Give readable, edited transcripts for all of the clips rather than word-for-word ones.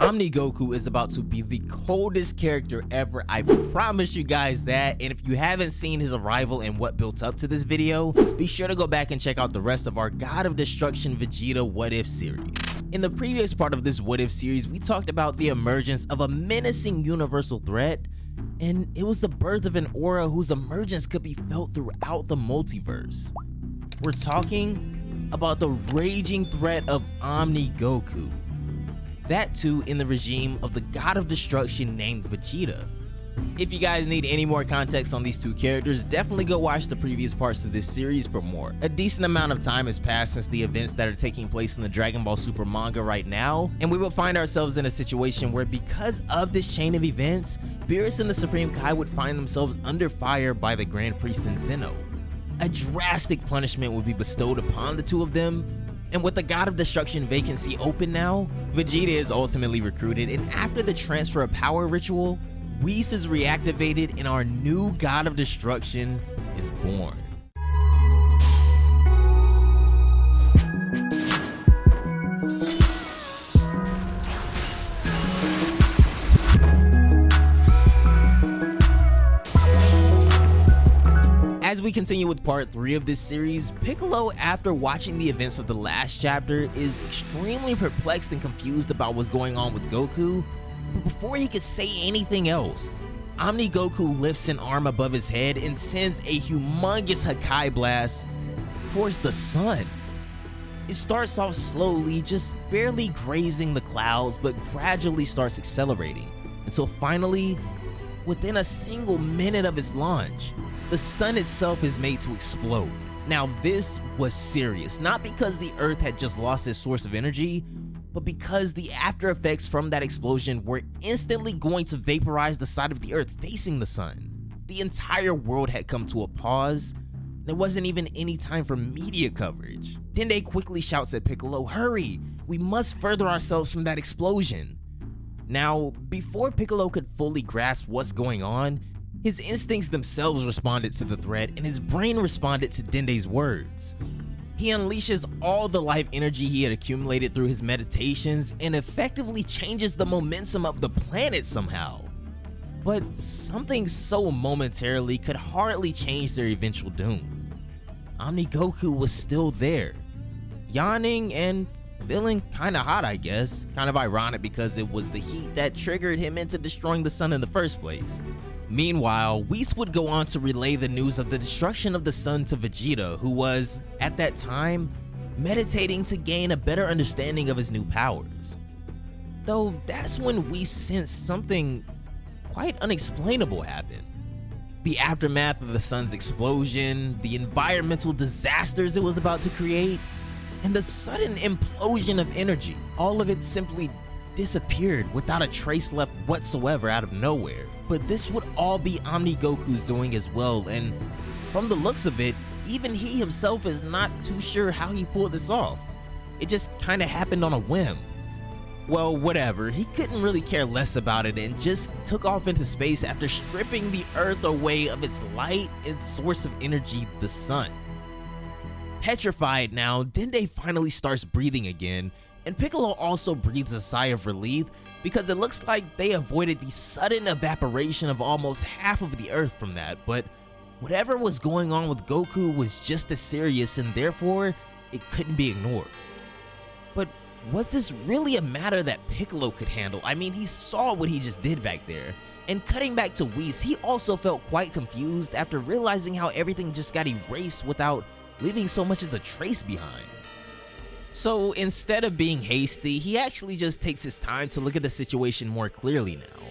Omni Goku is about to be the coldest character ever, I promise you guys that, and if you haven't seen his arrival and what built up to this video, be sure to go back and check out the rest of our God of Destruction Vegeta What If series. In the previous part of this What If series, we talked about the emergence of a menacing universal threat, and it was the birth of an aura whose emergence could be felt throughout the multiverse. We're talking about the raging threat of Omni Goku. That too in the regime of the God of Destruction named Vegeta. If you guys need any more context on these two characters, definitely go watch the previous parts of this series for more. A decent amount of time has passed since the events that are taking place in the Dragon Ball Super manga right now, and we will find ourselves in a situation where because of this chain of events, Beerus and the Supreme Kai would find themselves under fire by the Grand Priest and Zeno. A drastic punishment would be bestowed upon the two of them, and with the God of Destruction vacancy open now, Vegeta is ultimately recruited, and after the transfer of power ritual, Whis is reactivated and our new God of Destruction is born. As we continue with part 3 of this series, Piccolo, after watching the events of the last chapter, is extremely perplexed and confused about what's going on with Goku, but before he could say anything else, Omni Goku lifts an arm above his head and sends a humongous Hakai blast towards the sun. It starts off slowly, just barely grazing the clouds, but gradually starts accelerating, until finally, within a single minute of its launch, the sun itself is made to explode. Now this was serious, not because the Earth had just lost its source of energy, but because the after effects from that explosion were instantly going to vaporize the side of the Earth facing the sun. The entire world had come to a pause. There wasn't even any time for media coverage. Dende quickly shouts at Piccolo, "Hurry, we must further ourselves from that explosion." Now, before Piccolo could fully grasp what's going on, his instincts themselves responded to the threat, and his brain responded to Dende's words. He unleashes all the life energy he had accumulated through his meditations and effectively changes the momentum of the planet somehow. But something so momentarily could hardly change their eventual doom. Omni Goku was still there, yawning and feeling kinda hot, I guess. Kind of ironic because it was the heat that triggered him into destroying the sun in the first place. Meanwhile, Whis would go on to relay the news of the destruction of the sun to Vegeta, who was, at that time, meditating to gain a better understanding of his new powers. Though that's when Whis sensed something quite unexplainable happen. The aftermath of the sun's explosion, the environmental disasters it was about to create, and the sudden implosion of energy. All of it simply disappeared without a trace left whatsoever out of nowhere. But this would all be Omni Goku's doing as well, and from the looks of it, even he himself is not too sure how he pulled this off. It just kinda happened on a whim. Well, whatever, he couldn't really care less about it and just took off into space after stripping the Earth away of its light and source of energy, the sun. Petrified now, Dende finally starts breathing again, and Piccolo also breathes a sigh of relief because it looks like they avoided the sudden evaporation of almost half of the Earth from that, but whatever was going on with Goku was just as serious and therefore it couldn't be ignored. But was this really a matter that Piccolo could handle? I mean, he saw what he just did back there. And cutting back to Whis, he also felt quite confused after realizing how everything just got erased without leaving so much as a trace behind. So instead of being hasty, he actually just takes his time to look at the situation more clearly now.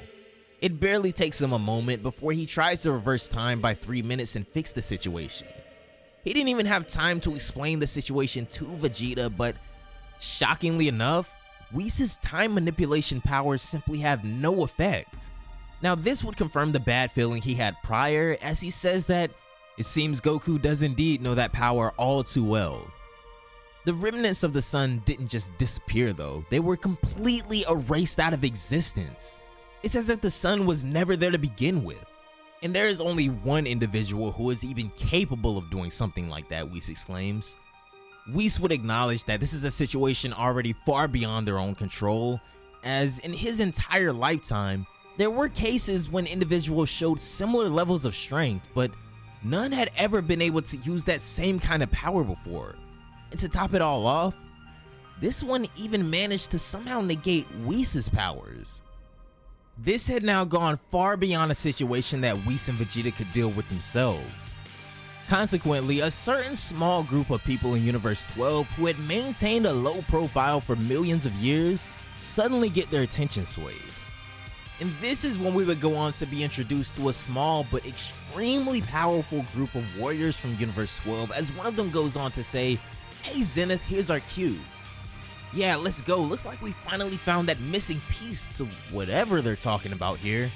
It barely takes him a moment before he tries to reverse time by 3 minutes and fix the situation. He didn't even have time to explain the situation to Vegeta, but shockingly enough, Whis' time manipulation powers simply have no effect. Now this would confirm the bad feeling he had prior, as he says that it seems Goku does indeed know that power all too well. The remnants of the sun didn't just disappear though, they were completely erased out of existence. It's as if the sun was never there to begin with. And there is only one individual who is even capable of doing something like that, Whis exclaims. Whis would acknowledge that this is a situation already far beyond their own control, as in his entire lifetime, there were cases when individuals showed similar levels of strength, but none had ever been able to use that same kind of power before. And to top it all off, this one even managed to somehow negate Whis' powers. This had now gone far beyond a situation that Whis and Vegeta could deal with themselves. Consequently, a certain small group of people in Universe 12 who had maintained a low profile for millions of years suddenly get their attention swayed. And this is when we would go on to be introduced to a small but extremely powerful group of warriors from Universe 12, as one of them goes on to say, "Hey Zenith, here's our cue. Yeah, let's go. Looks like we finally found that missing piece to whatever they're talking about here.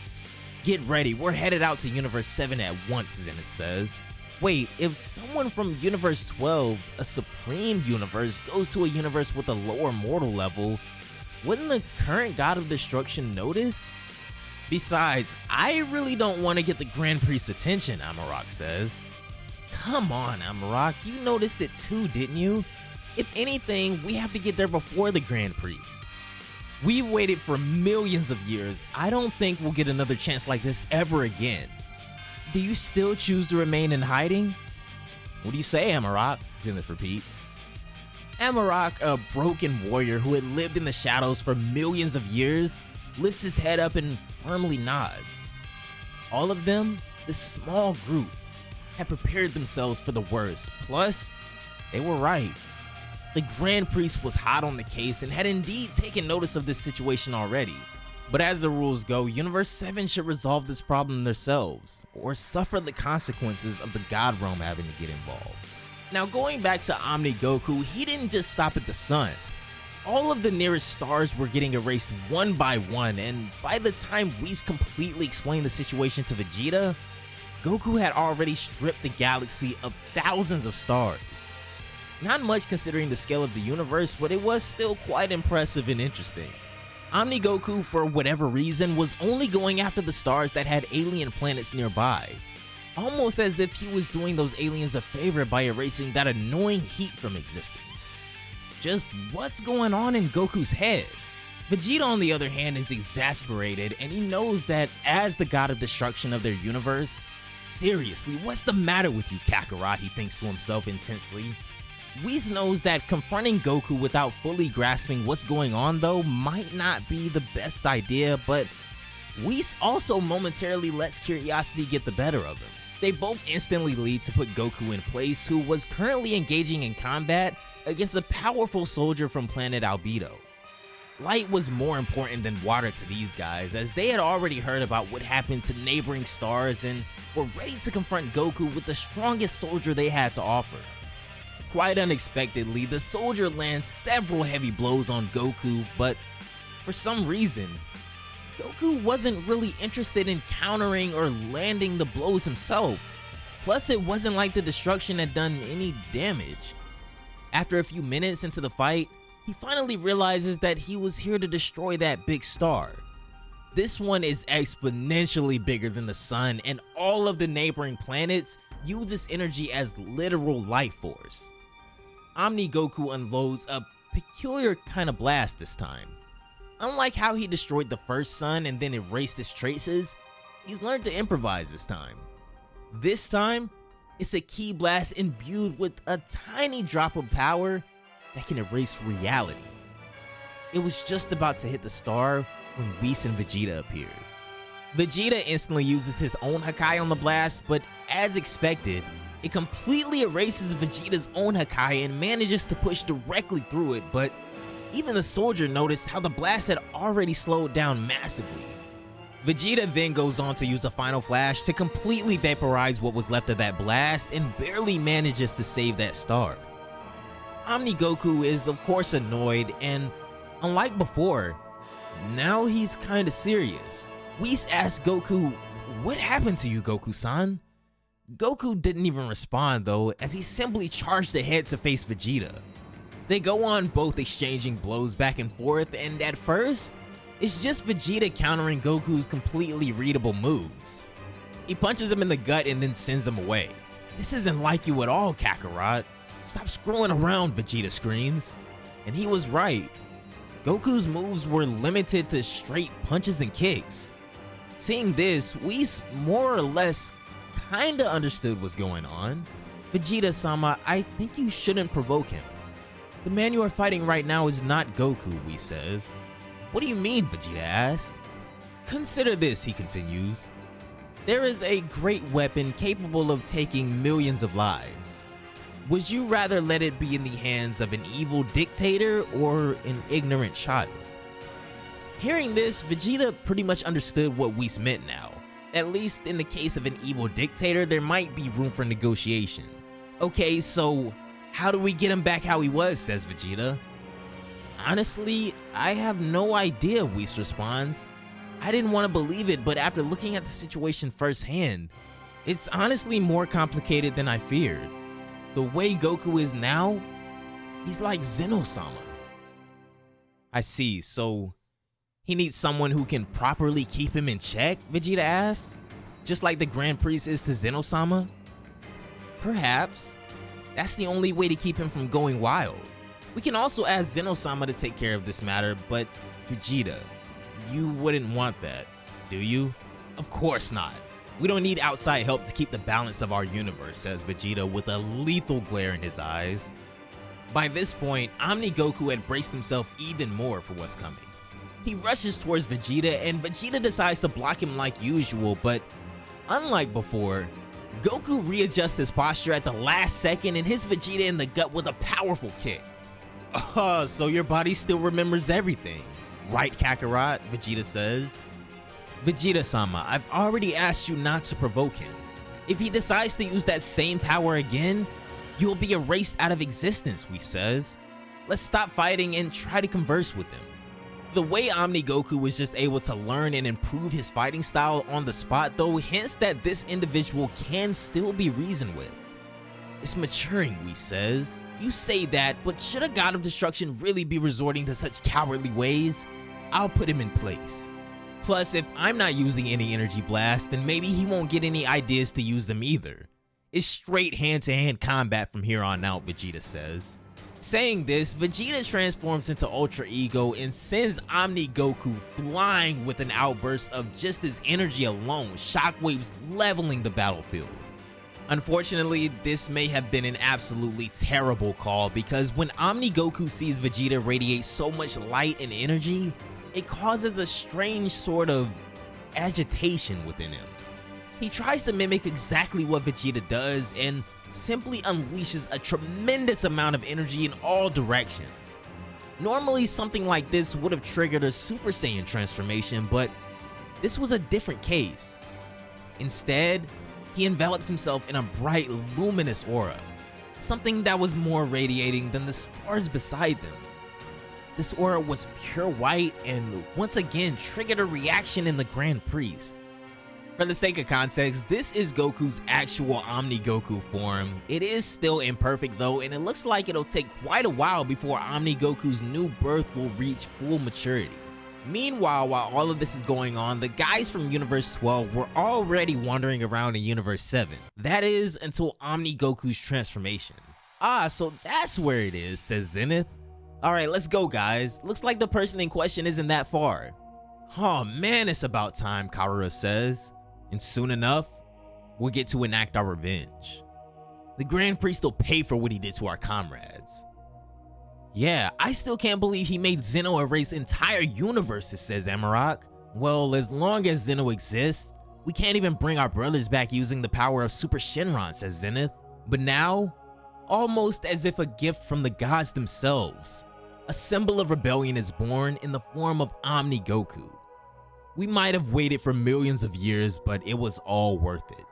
Get ready, we're headed out to Universe 7 at once," Zenith says. Wait, if someone from Universe 12, a supreme universe, goes to a universe with a lower mortal level, wouldn't the current God of Destruction notice? Besides, I really don't want to get the Grand Priest's attention, Amarok says. Come on, Amarok, you noticed it too, didn't you? If anything, we have to get there before the Grand Priest. We've waited for millions of years. I don't think we'll get another chance like this ever again. Do you still choose to remain in hiding? What do you say, Amarok? Zenith repeats. Amarok, a broken warrior who had lived in the shadows for millions of years, lifts his head up and firmly nods. All of them, this small group, had prepared themselves for the worst. Plus, they were right. The Grand Priest was hot on the case and had indeed taken notice of this situation already. But as the rules go, Universe 7 should resolve this problem themselves, or suffer the consequences of the God Realm having to get involved. Now going back to Omni Goku, he didn't just stop at the sun. All of the nearest stars were getting erased one by one, and by the time Whis completely explained the situation to Vegeta, Goku had already stripped the galaxy of thousands of stars. Not much considering the scale of the universe, but it was still quite impressive and interesting. Omni Goku, for whatever reason, was only going after the stars that had alien planets nearby, almost as if he was doing those aliens a favor by erasing that annoying heat from existence. Just what's going on in Goku's head? Vegeta, on the other hand, is exasperated, and he knows that as the god of destruction of their universe, seriously, what's the matter with you, Kakarot? He thinks to himself intensely. Whis knows that confronting Goku without fully grasping what's going on though might not be the best idea, but Whis also momentarily lets curiosity get the better of him. They both instantly lead to put Goku in place, who was currently engaging in combat against a powerful soldier from planet Albedo. Light was more important than water to these guys, as they had already heard about what happened to neighboring stars and were ready to confront Goku with the strongest soldier they had to offer. Quite unexpectedly, the soldier lands several heavy blows on Goku, but for some reason, Goku wasn't really interested in countering or landing the blows himself. Plus, it wasn't like the destruction had done any damage. After a few minutes into the fight, he finally realizes that he was here to destroy that big star. This one is exponentially bigger than the sun, and all of the neighboring planets use this energy as literal life force. Omni Goku unloads a peculiar kind of blast this time. Unlike how he destroyed the first sun and then erased its traces, he's learned to improvise this time. This time, it's a ki blast imbued with a tiny drop of power that can erase reality. It was just about to hit the star when Whis and Vegeta appeared. Vegeta instantly uses his own Hakai on the blast, but as expected, it completely erases Vegeta's own Hakai and manages to push directly through it, but even the soldier noticed how the blast had already slowed down massively. Vegeta then goes on to use a final flash to completely vaporize what was left of that blast and barely manages to save that star. Omni Goku is of course annoyed, and unlike before, now he's kinda serious. Whis asks Goku, "What happened to you, Goku-san?" Goku didn't even respond though, as he simply charged ahead to face Vegeta. They go on both exchanging blows back and forth, and at first, it's just Vegeta countering Goku's completely readable moves. He punches him in the gut and then sends him away. "This isn't like you at all, Kakarot. Stop screwing around," Vegeta screams. And he was right. Goku's moves were limited to straight punches and kicks. Seeing this, Whis more or less kinda understood what's going on. Vegeta-sama, I think you shouldn't provoke him. The man you are fighting right now is not Goku, Whis says. What do you mean, Vegeta asks. Consider this, he continues. There is a great weapon capable of taking millions of lives. Would you rather let it be in the hands of an evil dictator or an ignorant child? Hearing this, Vegeta pretty much understood what Whis meant now. At least in the case of an evil dictator, there might be room for negotiation. Okay, so how do we get him back how he was, says Vegeta. Honestly, I have no idea, Whis responds. I didn't want to believe it, but after looking at the situation firsthand, it's honestly more complicated than I feared. The way Goku is now, he's like Zeno-sama. I see, so he needs someone who can properly keep him in check, Vegeta asks? Just like the Grand Priest is to Zeno-sama? Perhaps. That's the only way to keep him from going wild. We can also ask Zeno-sama to take care of this matter, but Vegeta, you wouldn't want that, do you? Of course not. We don't need outside help to keep the balance of our universe, says Vegeta with a lethal glare in his eyes. By this point, Omni Goku had braced himself even more for what's coming. He rushes towards Vegeta and Vegeta decides to block him like usual, but unlike before, Goku readjusts his posture at the last second and hits Vegeta in the gut with a powerful kick. So your body still remembers everything, right, Kakarot? Vegeta says. Vegeta-sama, I've already asked you not to provoke him. If he decides to use that same power again, you'll be erased out of existence, Whis says. Let's stop fighting and try to converse with him. The way Omni Goku was just able to learn and improve his fighting style on the spot though hints that this individual can still be reasoned with. It's maturing, Whis says. You say that, but should a god of destruction really be resorting to such cowardly ways? I'll put him in place. Plus, if I'm not using any energy blast, then maybe he won't get any ideas to use them either. It's straight hand-to-hand combat from here on out, Vegeta says. Saying this, Vegeta transforms into Ultra Ego and sends Omni Goku flying with an outburst of just his energy alone, shockwaves leveling the battlefield. Unfortunately, this may have been an absolutely terrible call because when Omni Goku sees Vegeta radiate so much light and energy, it causes a strange sort of agitation within him. He tries to mimic exactly what Vegeta does and simply unleashes a tremendous amount of energy in all directions. Normally, something like this would have triggered a Super Saiyan transformation, but this was a different case. Instead, he envelops himself in a bright, luminous aura, something that was more radiating than the stars beside them. This aura was pure white and once again triggered a reaction in the Grand Priest. For the sake of context, this is Goku's actual Omni Goku form. It is still imperfect though, and it looks like it'll take quite a while before Omni Goku's new birth will reach full maturity. Meanwhile, while all of this is going on, the guys from Universe 12 were already wandering around in Universe 7. That is, until Omni Goku's transformation. Ah, so that's where it is, says Zenith. Alright, let's go guys. Looks like the person in question isn't that far. Oh man, it's about time, Karura says. And soon enough, we'll get to enact our revenge. The Grand Priest will pay for what he did to our comrades. Yeah, I still can't believe he made Zeno erase entire universes, says Amarok. Well, as long as Zeno exists, we can't even bring our brothers back using the power of Super Shenron, says Zenith. But now, almost as if a gift from the gods themselves, a symbol of rebellion is born in the form of Omni Goku. We might have waited for millions of years, but it was all worth it.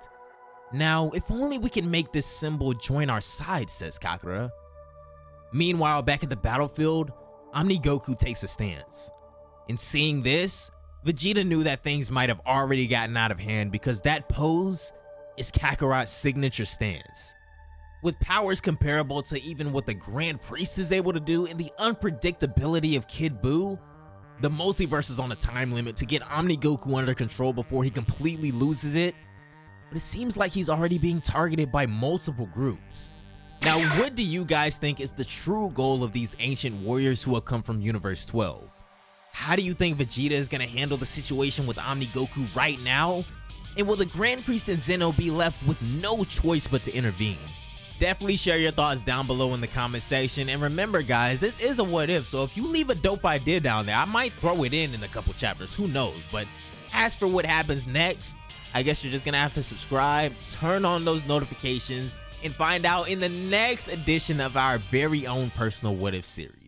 Now, if only we can make this symbol join our side, says Kakura. Meanwhile, back at the battlefield, Omni Goku takes a stance. In seeing this, Vegeta knew that things might have already gotten out of hand because that pose is Kakarot's signature stance. With powers comparable to even what the Grand Priest is able to do and the unpredictability of Kid Buu, the multiverse is on a time limit to get Omni Goku under control before he completely loses it, but it seems like he's already being targeted by multiple groups. Now, what do you guys think is the true goal of these ancient warriors who have come from Universe 12? How do you think Vegeta is going to handle the situation with Omni Goku right now? And will the Grand Priest and Zeno be left with no choice but to intervene? Definitely share your thoughts down below in the comment section, and remember guys, this is a what if, so if you leave a dope idea down there, I might throw it in a couple chapters, who knows. But as for what happens next, I guess you're just gonna have to subscribe, turn on those notifications, and find out in the next edition of our very own personal what if series.